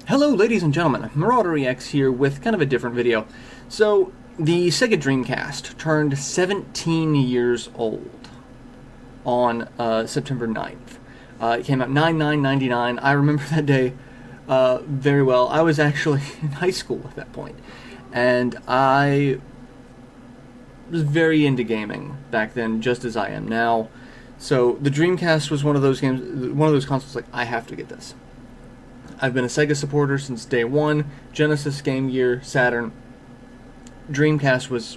Hello ladies and gentlemen, MarauderEX here with kind of a different video. So, the Sega Dreamcast turned 17 years old on September 9th. It came out 9/9/99. I remember that day very well. I was actually in high school at that point, and I was very into gaming back then, just as I am now. So the Dreamcast was one of those games, one of those consoles like, I have to get this. I've been a Sega supporter since day one. Genesis, Game Gear, Saturn. Dreamcast was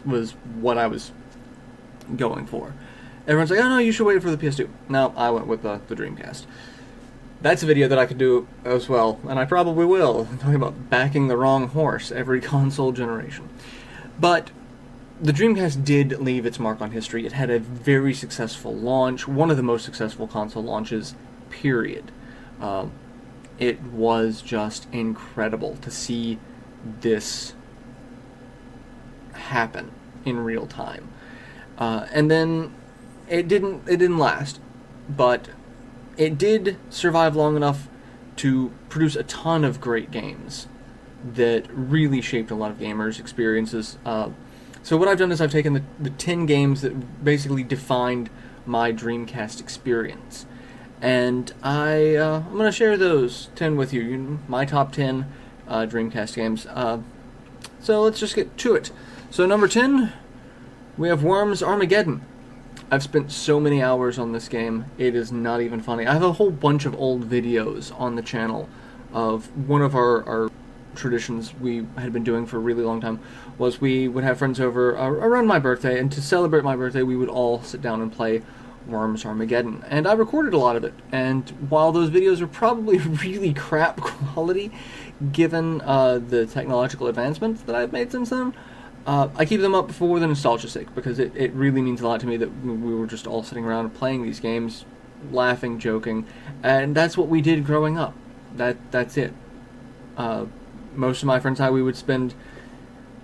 what I was going for. Everyone's like, oh no, you should wait for the PS2. No, I went with the Dreamcast. That's a video that I could do as well, and I probably will. I'm talking about backing the wrong horse every console generation. But the Dreamcast did leave its mark on history. It had a very successful launch, one of the most successful console launches, period. It was just incredible to see this happen in real time. And then it didn't last, but it did survive long enough to produce a ton of great games that really shaped a lot of gamers' experiences. So what I've done is I've taken the 10 games that basically defined my Dreamcast experience. And I'm going to share those 10 with you, my top 10 Dreamcast games. So let's just get to it. So number 10, we have Worms Armageddon. I've spent so many hours on this game, it is not even funny. I have a whole bunch of old videos on the channel of one of our traditions we had been doing for a really long time, was we would have friends over around my birthday, and to celebrate my birthday we would all sit down and play Worms Armageddon. And I recorded a lot of it, and while those videos are probably really crap quality, given the technological advancements that I've made since then, I keep them up for the nostalgia's sake, because it really means a lot to me that we were just all sitting around playing these games, laughing, joking, and that's what we did growing up. That's it. Most of my friends and I, we would spend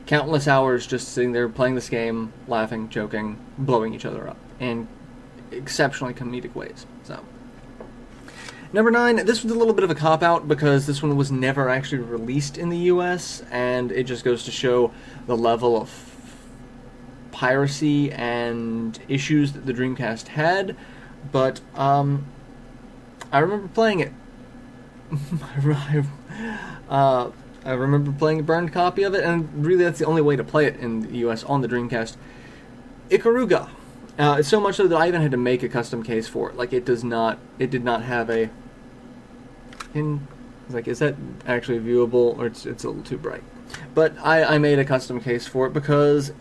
countless hours just sitting there playing this game, laughing, joking, blowing each other up, in exceptionally comedic ways. So, number 9, this was a little bit of a cop-out because this one was never actually released in the US, and it just goes to show the level of piracy and issues that the Dreamcast had, but I remember playing it. I remember playing a burned copy of it, and really that's the only way to play it in the US on the Dreamcast. Ikaruga. It's so much so that I even had to make a custom case for it. Like, it did not have a... is that actually viewable, or it's a little too bright? But I made a custom case for it because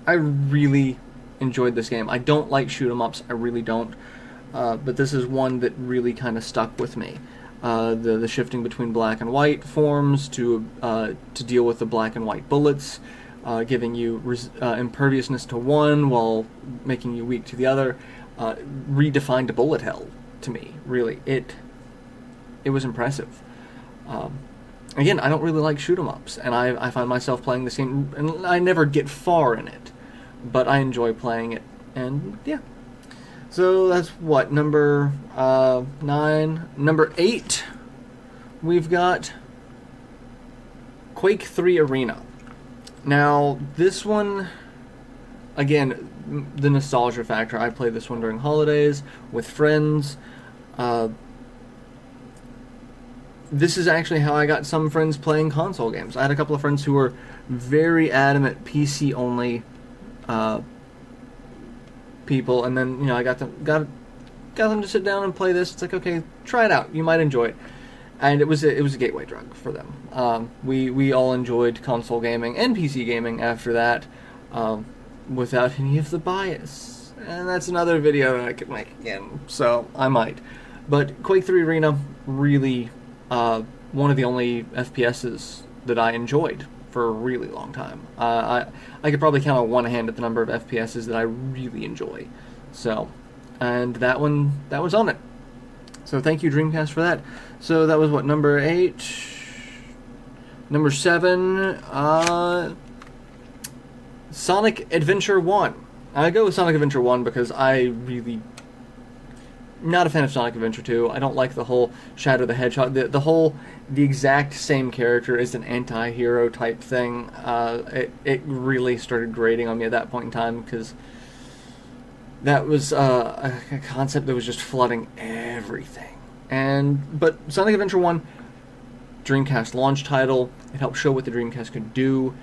I really enjoyed this game. I don't like shoot-'em-ups, I really don't. But this is one that really kind of stuck with me. The shifting between black and white forms to deal with the black and white bullets, giving you imperviousness to one while making you weak to the other, redefined bullet hell to me. Really, it was impressive. Again, I don't really like shoot-'em-ups, and I find myself playing this game, and I never get far in it, but I enjoy playing it, and yeah. So that's what, number 9. Number 8, we've got Quake 3 Arena. Now, this one, again, the nostalgia factor. I played this one during holidays with friends. This is actually how I got some friends playing console games. I had a couple of friends who were very adamant PC-only people, and then I got them to sit down and play this. It's like, okay, try it out. You might enjoy it. And it was a gateway drug for them. We all enjoyed console gaming and PC gaming after that, without any of the bias. And that's another video that I could make again, so I might. But Quake 3 Arena, really one of the only FPSs that I enjoyed for a really long time. I could probably count on one hand at the number of FPSs that I really enjoy. So, and that was on it. So thank you, Dreamcast, for that. So that was what, number 8? Number 7, Sonic Adventure 1. I go with Sonic Adventure 1 because I really not a fan of Sonic Adventure 2. I don't like the whole Shadow the Hedgehog, the exact same character as an anti-hero type thing. It really started grating on me at that point in time because that was a concept that was just flooding everything. But Sonic Adventure 1, Dreamcast launch title, it helped show what the Dreamcast could do.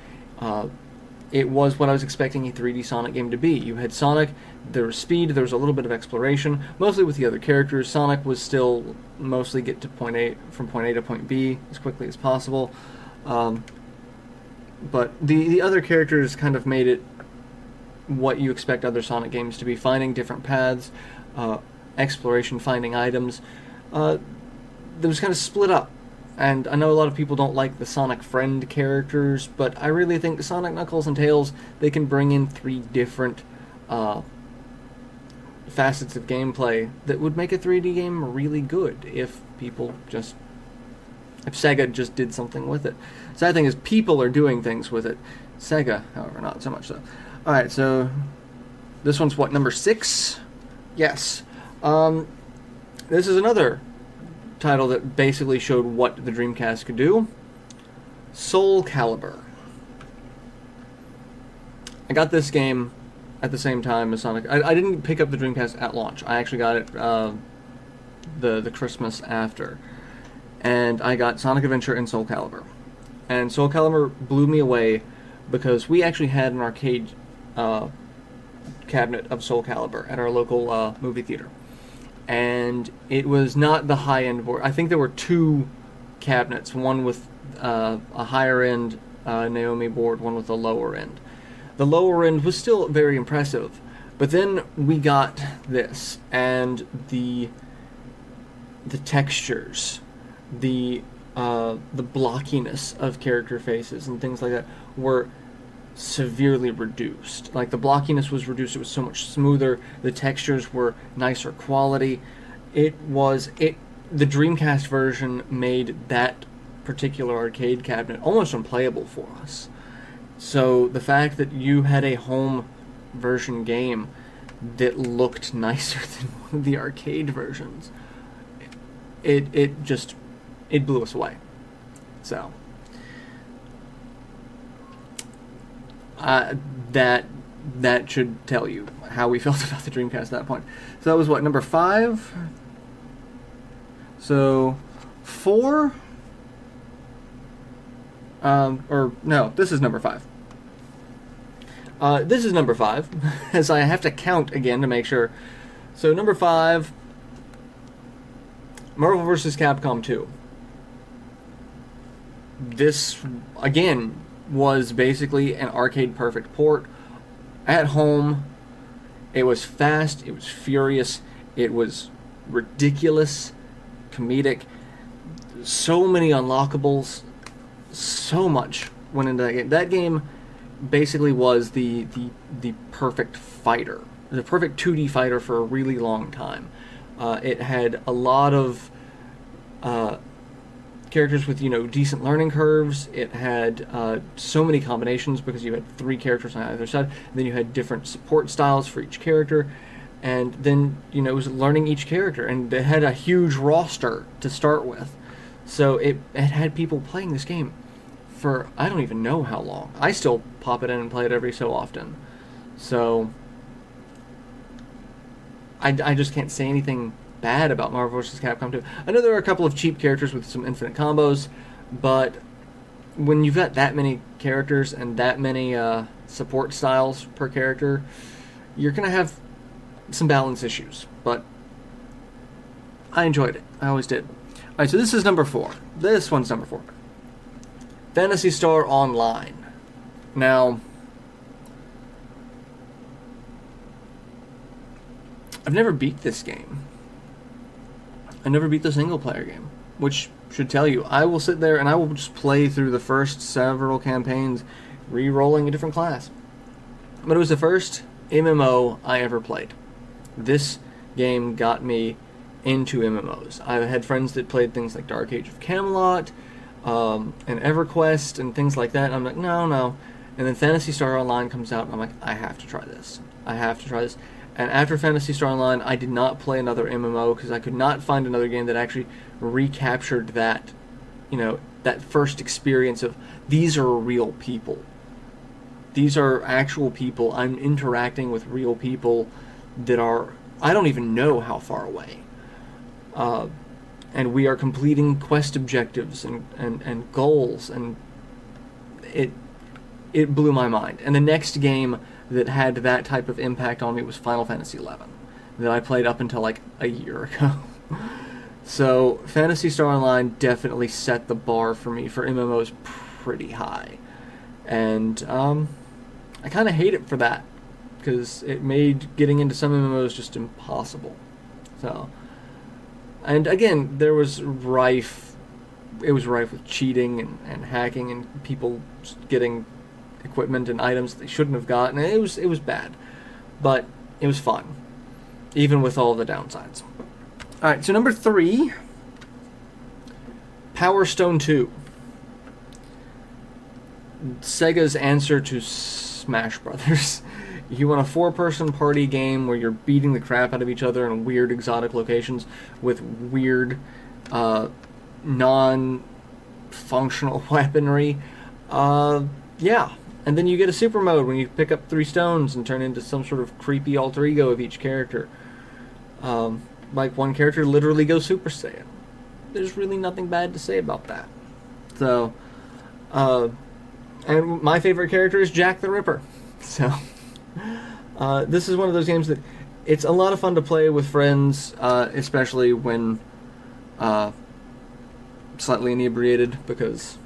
It was what I was expecting a 3D Sonic game to be. You had Sonic, there was speed, there was a little bit of exploration, mostly with the other characters. Sonic was still mostly get to point A, from point A to point B as quickly as possible. But the other characters kind of made it what you expect other Sonic games to be, finding different paths, exploration, finding items. That was kind of split up. And I know a lot of people don't like the Sonic friend characters, but I really think Sonic, Knuckles, and Tails, they can bring in 3 different facets of gameplay that would make a 3D game really good if Sega just did something with it. Sad thing is people are doing things with it. Sega, however, not so much so. Alright, so this one's what, number 6? Yes. This is another title that basically showed what the Dreamcast could do. Soul Calibur. I got this game at the same time as Sonic. I didn't pick up the Dreamcast at launch. I actually got it the Christmas after. And I got Sonic Adventure and Soul Calibur. And Soul Calibur blew me away because we actually had an arcade cabinet of Soul Calibur at our local movie theater. And it was not the high-end board. I think there were 2 cabinets, one with a higher-end Naomi board, one with a lower-end. The lower end was still very impressive, but then we got this, and the textures, the blockiness of character faces and things like that were severely reduced. Like, the blockiness was reduced, it was so much smoother, the textures were nicer quality. The Dreamcast version made that particular arcade cabinet almost unplayable for us. So the fact that you had a home version game that looked nicer than one of the arcade versions, it blew us away. So that should tell you how we felt about the Dreamcast at that point. So that was what, number 5? So 4? Or no, this is number 5. This is number 5, as I have to count again to make sure. So number 5, Marvel vs. Capcom 2. This, again, was basically an arcade-perfect port. At home, it was fast, it was furious, it was ridiculous, comedic, so many unlockables, so much went into that game. That game basically was the perfect fighter, the perfect 2D fighter for a really long time. It had a lot of characters with, decent learning curves. It had so many combinations because you had 3 characters on either side. And then you had different support styles for each character. And then, it was learning each character. And it had a huge roster to start with. So it had people playing this game for I don't even know how long. I still pop it in and play it every so often. So I just can't say anything bad about Marvel vs. Capcom 2. I know there are a couple of cheap characters with some infinite combos, but when you've got that many characters and that many support styles per character, you're going to have some balance issues. But I enjoyed it. I always did. Alright, so this is number 4. This one's number 4. Phantasy Star Online. Now, I've never beat this game. I never beat the single-player game, which should tell you. I will sit there and I will just play through the first several campaigns, re-rolling a different class. But it was the first MMO I ever played. This game got me into MMOs. I had friends that played things like Dark Age of Camelot, and EverQuest, and things like that. And I'm like, no. And then Phantasy Star Online comes out, and I'm like, I have to try this. I have to try this. And after Phantasy Star Online, I did not play another MMO because I could not find another game that actually recaptured that, that first experience of these are real people. These are actual people. I'm interacting with real people that are, I don't even know how far away. And we are completing quest objectives and goals, and it blew my mind. And the next game that had that type of impact on me was Final Fantasy XI, that I played up until like a year ago. So Phantasy Star Online definitely set the bar for me for MMOs pretty high. And I kind of hate it for that, because it made getting into some MMOs just impossible. So, and again, it was rife with cheating and hacking and people getting equipment and items they shouldn't have gotten. It was bad, but it was fun, even with all the downsides. All right, so number 3, Power Stone 2, Sega's answer to Smash Brothers. You want a 4-person party game where you're beating the crap out of each other in weird exotic locations with weird non-functional weaponry. Yeah. And then you get a super mode when you pick up 3 stones and turn into some sort of creepy alter ego of each character. Like one character literally goes Super Saiyan. There's really nothing bad to say about that. So, and my favorite character is Jack the Ripper. So, this is one of those games that it's a lot of fun to play with friends, especially when slightly inebriated, because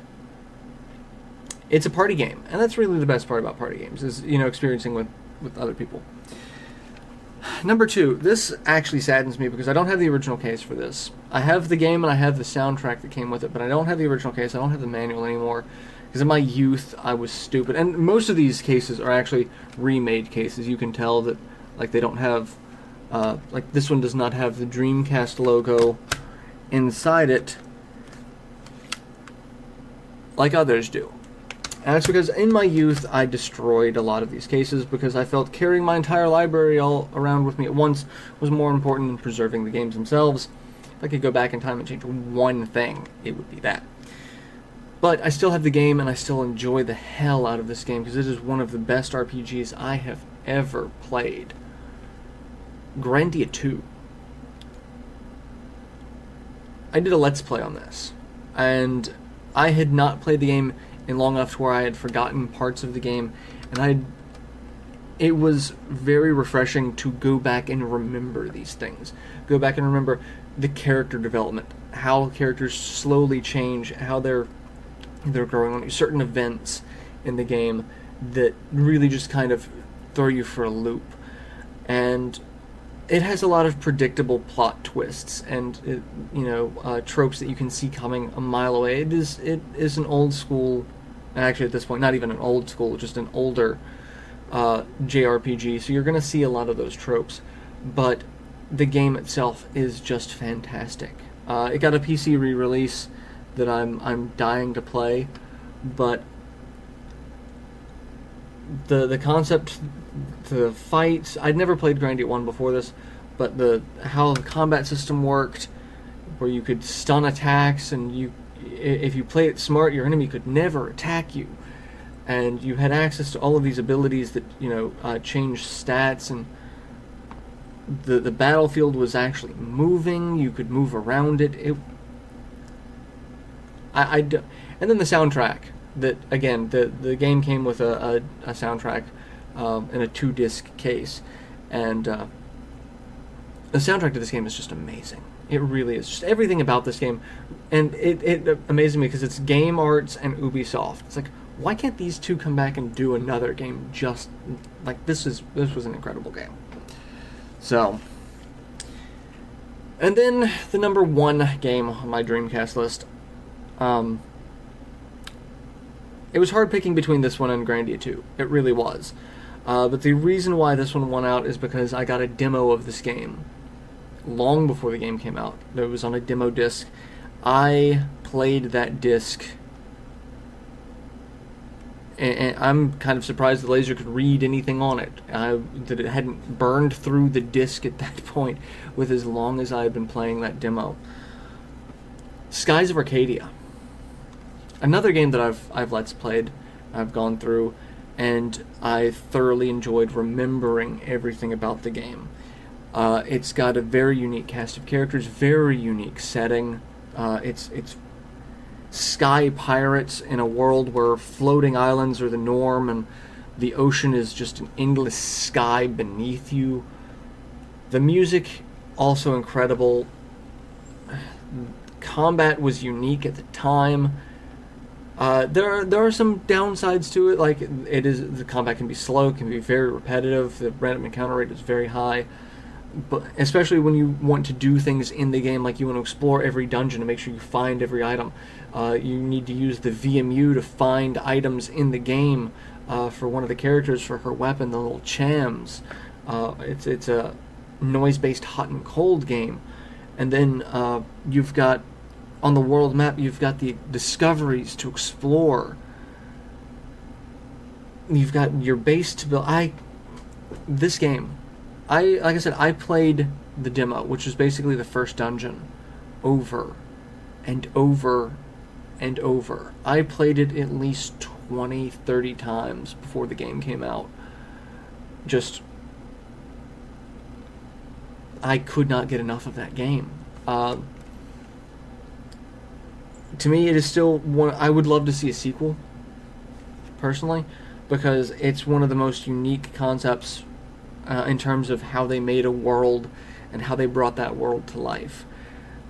it's a party game, and that's really the best part about party games, is, experiencing with other people. Number 2, this actually saddens me because I don't have the original case for this. I have the game and I have the soundtrack that came with it, but I don't have the original case. I don't have the manual anymore, because in my youth I was stupid. And most of these cases are actually remade cases. You can tell that, like, they don't have, like this one does not have the Dreamcast logo inside it like others do. And that's because in my youth I destroyed a lot of these cases because I felt carrying my entire library all around with me at once was more important than preserving the games themselves. If I could go back in time and change one thing, it would be that. But I still have the game, and I still enjoy the hell out of this game because it is one of the best RPGs I have ever played. Grandia 2. I did a Let's Play on this, and I had not played the game in long enough to where I had forgotten parts of the game, and it was very refreshing to go back and remember these things. Go back and remember the character development, how characters slowly change, how they're growing on certain events in the game that really just kind of throw you for a loop. And it has a lot of predictable plot twists and tropes that you can see coming a mile away. It is an old school, actually at this point not even an old school, just an older JRPG, so you're going to see a lot of those tropes, but the game itself is just fantastic. It got a PC re-release that I'm dying to play, but the concept, the fights, I'd never played Grandia 1 before this, but how the combat system worked, where you could stun attacks, and if you played it smart, your enemy could never attack you, and you had access to all of these abilities that change stats, and the battlefield was actually moving. You could move around it. And then the soundtrack. That again, the game came with a soundtrack in a 2-disc case, and the soundtrack to this game is just amazing. It really is. Just everything about this game, and it amazes me because it's Game Arts and Ubisoft. It's like, why can't these two come back and do another game just like this? This was an incredible game. So, and then the number 1 game on my Dreamcast list. It was hard picking between this one and Grandia 2. It really was. But the reason why this one won out is because I got a demo of this game long before the game came out. It was on a demo disc. I played that disc And I'm kind of surprised the laser could read anything on it. That it hadn't burned through the disc at that point with as long as I had been playing that demo. Skies of Arcadia. Another game that I've Let's Played, I've gone through, and I thoroughly enjoyed remembering everything about the game. It's got a very unique cast of characters, very unique setting. It's sky pirates in a world where floating islands are the norm and the ocean is just an endless sky beneath you. The music, also incredible. Combat was unique at the time. There are some downsides to it, like the combat can be slow, can be very repetitive, the random encounter rate is very high. But especially when you want to do things in the game, like you want to explore every dungeon and make sure you find every item. You need to use the VMU to find items in the game for one of the characters, for her weapon, the little chams. It's a noise-based hot and cold game. And then you've got, on the world map, you've got the discoveries to explore. You've got your base to build. This game, like I said, I played the demo, which is basically the first dungeon, over and over and over. I played it at least 20, 30 times before the game came out. I could not get enough of that game. To me, it is still one. I would love to see a sequel, personally, because it's one of the most unique concepts in terms of how they made a world and how they brought that world to life.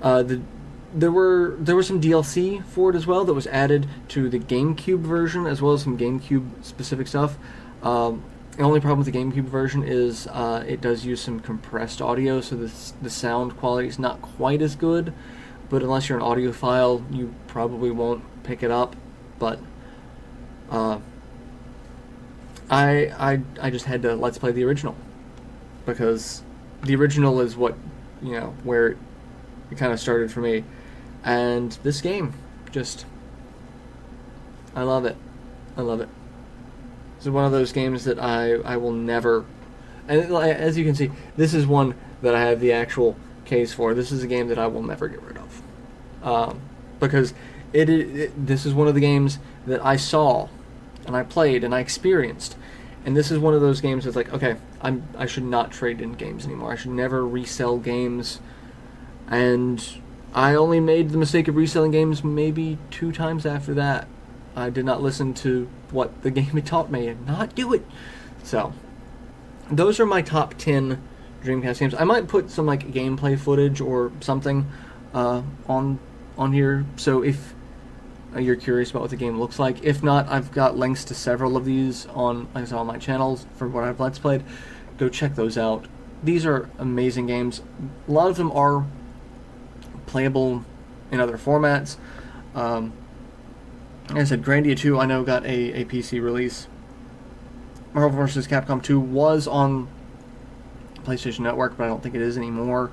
There were some DLC for it as well that was added to the GameCube version, as well as some GameCube specific stuff. The only problem with the GameCube version is it does use some compressed audio, so the sound quality is not quite as good. But unless you're an audiophile, you probably won't pick it up. But I just had to Let's Play the original, because the original is what, where it kind of started for me. And this game, I love it. I love it. It's one of those games that I will never, and as you can see, this is one that I have the actual case for. This is a game that I will never get rid of. Because this is one of the games that I saw, and I played, and I experienced. And this is one of those games that's like, okay, I should not trade in games anymore. I should never resell games. And I only made the mistake of reselling games maybe 2 times after that. I did not listen to what the game had taught me and not do it. So, those are my top 10 Dreamcast games. I might put some gameplay footage or something on here, so if you're curious about what the game looks like. If not, I've got links to several of these on my channels for what I've Let's Played. Go check those out. These are amazing games. A lot of them are playable in other formats. Like I said, Grandia 2 I know got a PC release. Marvel vs. Capcom 2 was on PlayStation Network, but I don't think it is anymore.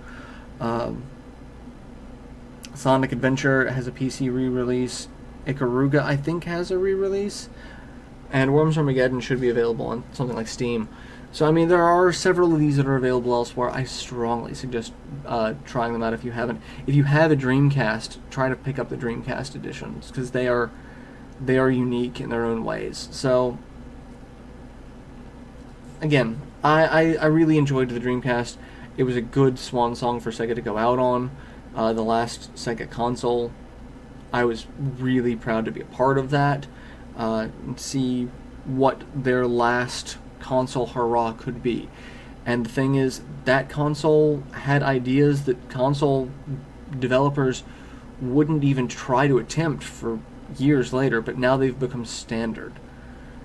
Sonic Adventure has a PC re-release. Ikaruga, I think, has a re-release. And Worms Armageddon should be available on something like Steam. So, I mean, there are several of these that are available elsewhere. I strongly suggest trying them out if you haven't. If you have a Dreamcast, try to pick up the Dreamcast editions, because they are unique in their own ways. So, again, I really enjoyed the Dreamcast. It was a good swan song for Sega to go out on. The last Sega console. I was really proud to be a part of that. And see what their last console hurrah could be. And the thing is, that console had ideas that console developers wouldn't even try to attempt for years later, but now they've become standard.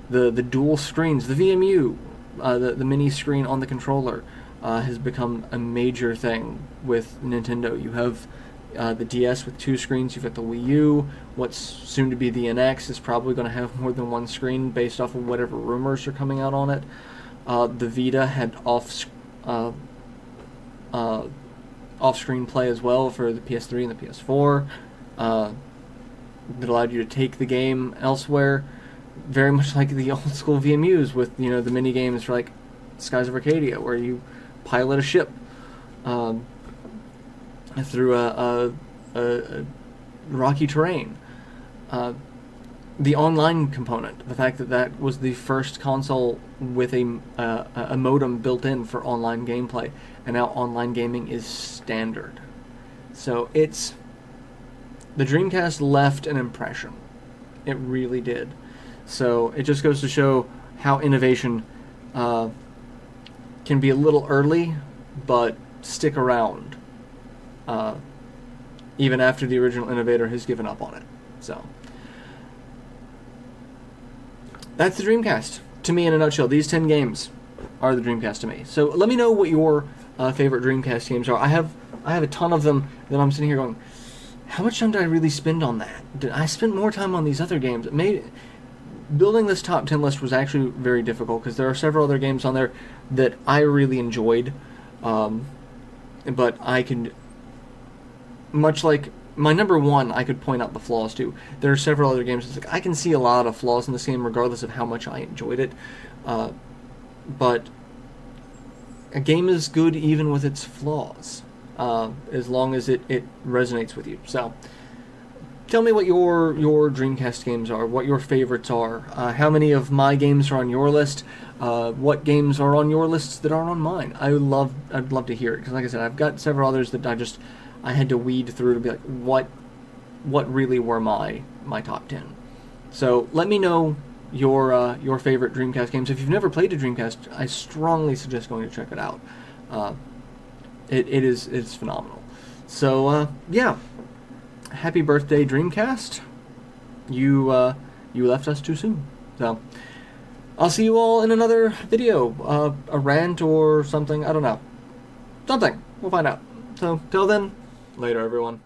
The dual screens, the VMU, the mini screen on the controller, has become a major thing with Nintendo. You have the DS with 2 screens, you've got the Wii U, what's soon to be the NX is probably going to have more than 1 screen based off of whatever rumors are coming out on it. The Vita had off-screen play as well for the PS3 and the PS4. That allowed you to take the game elsewhere. very much like the old school VMUs with, you know, the mini games for like Skies of Arcadia, where you pilot a ship through a rocky terrain. The online component, the fact that that was the first console with a modem built in for online gameplay, and now online gaming is standard. So the Dreamcast left an impression. It really did. So it just goes to show how innovation can be a little early, but stick around even after the original innovator has given up on it. So that's the Dreamcast. To me, in a nutshell, these 10 games are the Dreamcast to me. So let me know what your favorite Dreamcast games are. I have a ton of them that I'm sitting here going, how much time did I really spend on that? Did I spend more time on these other games? Building this top 10 list was actually very difficult because there are several other games on there that I really enjoyed, but I can, much like my number one, I could point out the flaws too. There are several other games that's like, I can see a lot of flaws in this game regardless of how much I enjoyed it, but a game is good even with its flaws, as long as it resonates with you. So tell me what your Dreamcast games are, what your favorites are, how many of my games are on your list, what games are on your lists that aren't on mine. I'd love to hear it, because like I said, I've got several others that I had to weed through to be like, what really were my top 10. So let me know your favorite Dreamcast games. If you've never played a Dreamcast, I strongly suggest going to check it out. It's phenomenal. So yeah, happy birthday, Dreamcast. You left us too soon. So I'll see you all in another video, a rant or something. I don't know, something. We'll find out. So till then, later, everyone.